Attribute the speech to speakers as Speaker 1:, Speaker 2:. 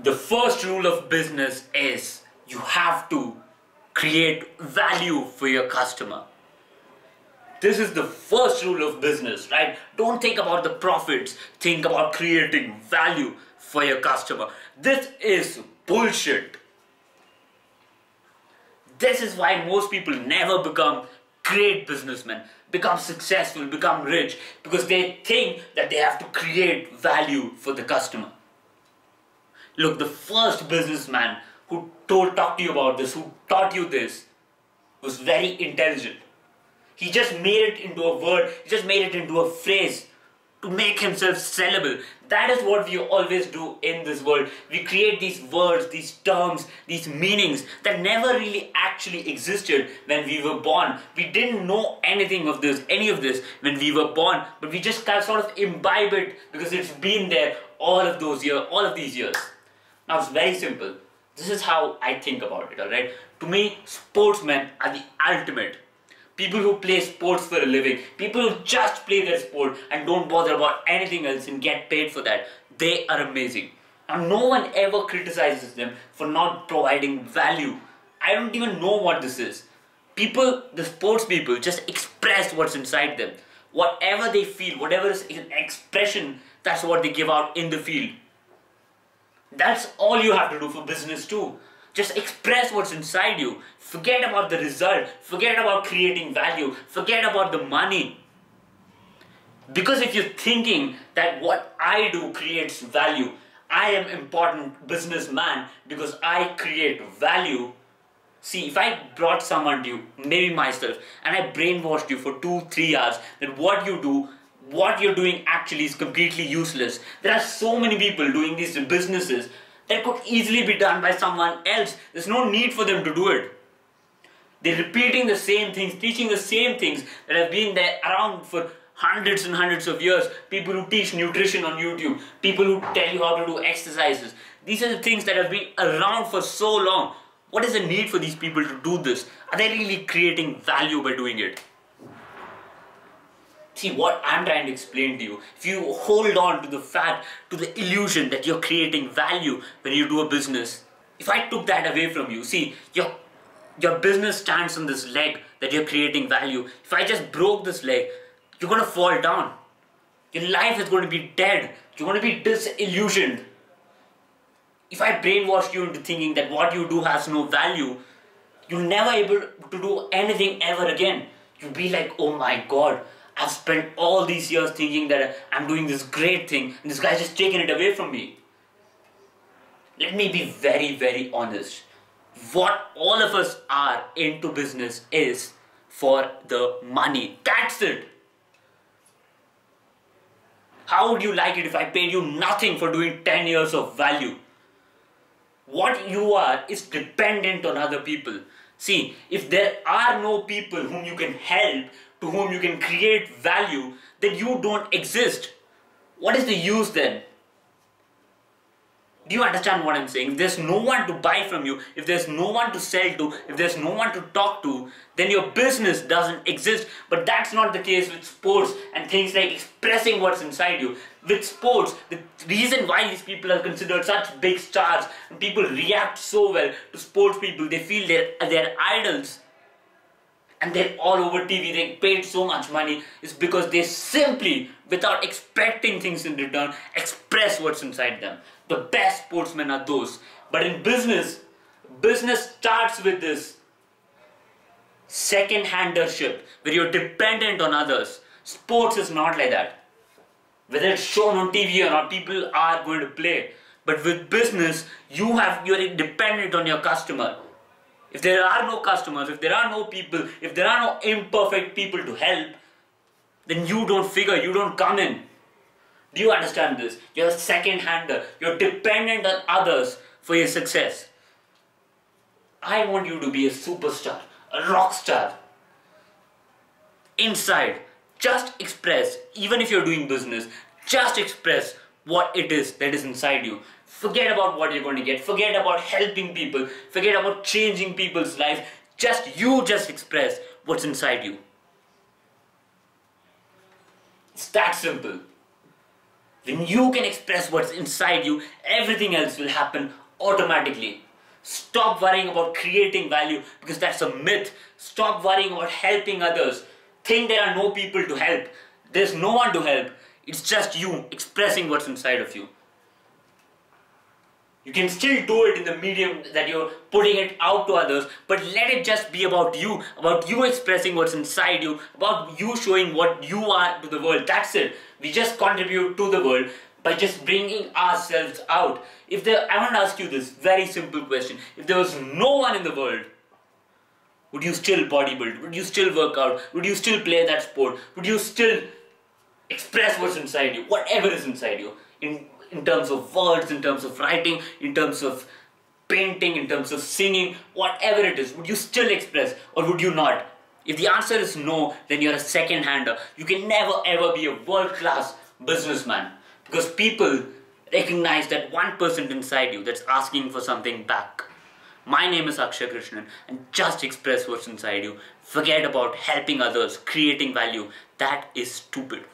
Speaker 1: The first rule of business is you have to create value for your customer. This is the first rule of business, right? Don't think about the profits, think about creating value for your customer. This is bullshit. This is why most people never become great businessmen, become successful, become rich, because they think that they have to create value for the customer. Look, the first businessman who talked to you about this, who taught you this, was very intelligent. He just made it into a word, he just made it into a phrase to make himself sellable. That is what we always do in this world. We create these words, these terms, these meanings that never really actually existed when we were born. We didn't know anything of this, any of this when we were born, but we just kind of sort of imbibe it because it's been there all of these years. Now it's very simple. This is how I think about it, alright? To me, sportsmen are the ultimate. People who play sports for a living, people who just play their sport and don't bother about anything else and get paid for that, they are amazing. And no one ever criticizes them for not providing value. I don't even know what this is. People, the sports people, just express what's inside them. Whatever they feel, whatever is an expression, that's what they give out in the field. That's all you have to do for business too. Just express what's inside you. Forget about the result. Forget about creating value. Forget about the money. Because if you're thinking that what I do creates value, I am important businessman because I create value. See, if I brought someone to you, maybe myself, and I brainwashed you for 2-3 hours, then what you do, what you're doing actually is completely useless. There are so many people doing these businesses that could easily be done by someone else. There's no need for them to do it. They're repeating the same things, teaching the same things that have been there around for hundreds and hundreds of years. People who teach nutrition on YouTube, people who tell you how to do exercises. These are the things that have been around for so long. What is the need for these people to do this? Are they really creating value by doing it? See, what I'm trying to explain to you, if you hold on to the fact, to the illusion that you're creating value when you do a business, if I took that away from you, see, your business stands on this leg that you're creating value. If I just broke this leg, you're going to fall down. Your life is going to be dead. You're going to be disillusioned. If I brainwash you into thinking that what you do has no value, you're never able to do anything ever again. You'll be like, oh my God, I've spent all these years thinking that I'm doing this great thing and this guy's just taking it away from me. Let me be very, very honest. What all of us are into business is for the money. That's it. How would you like it if I paid you nothing for doing 10 years of value? What you are is dependent on other people. See, if there are no people whom you can help, to whom you can create value, then you don't exist. What is the use then? Do you understand what I'm saying? If there's no one to buy from you, if there's no one to sell to, if there's no one to talk to, then your business doesn't exist. But that's not the case with sports and things like expressing what's inside you. With sports, the reason why these people are considered such big stars and people react so well to sports people, they feel they're idols and they're all over TV, they paid so much money, is because they simply, without expecting things in return, express what's inside them. The best sportsmen are those. But in business starts with this second-handership, where you're dependent on others. Sports is not like that. Whether it's shown on TV or not, people are going to play. But with business, you're dependent on your customer. If there are no customers, if there are no people, if there are no imperfect people to help, then you don't figure, you don't come in. Do you understand this? You're a second-hander. You're dependent on others for your success. I want you to be a superstar, a rock star. Inside, just express, even if you're doing business, just express what it is that is inside you. Forget about what you're going to get. Forget about helping people. Forget about changing people's lives. Just express what's inside you. It's that simple. When you can express what's inside you, everything else will happen automatically. Stop worrying about creating value because that's a myth. Stop worrying about helping others. Think there are no people to help. There's no one to help. It's just you expressing what's inside of you. You can still do it in the medium that you're putting it out to others, but let it just be about you expressing what's inside you, about you showing what you are to the world. That's it. We just contribute to the world by just bringing ourselves out. I want to ask you this very simple question. If there was no one in the world, would you still bodybuild? Would you still work out? Would you still play that sport? Would you still express what's inside you? Whatever is inside you. In terms of words, in terms of writing, in terms of painting, in terms of singing, whatever it is, would you still express or would you not? If the answer is no, then you're a second-hander. You can never ever be a world-class businessman because people recognize that 1% inside you that's asking for something back. My name is Akshay Krishnan and just express what's inside you. Forget about helping others, creating value. That is stupid.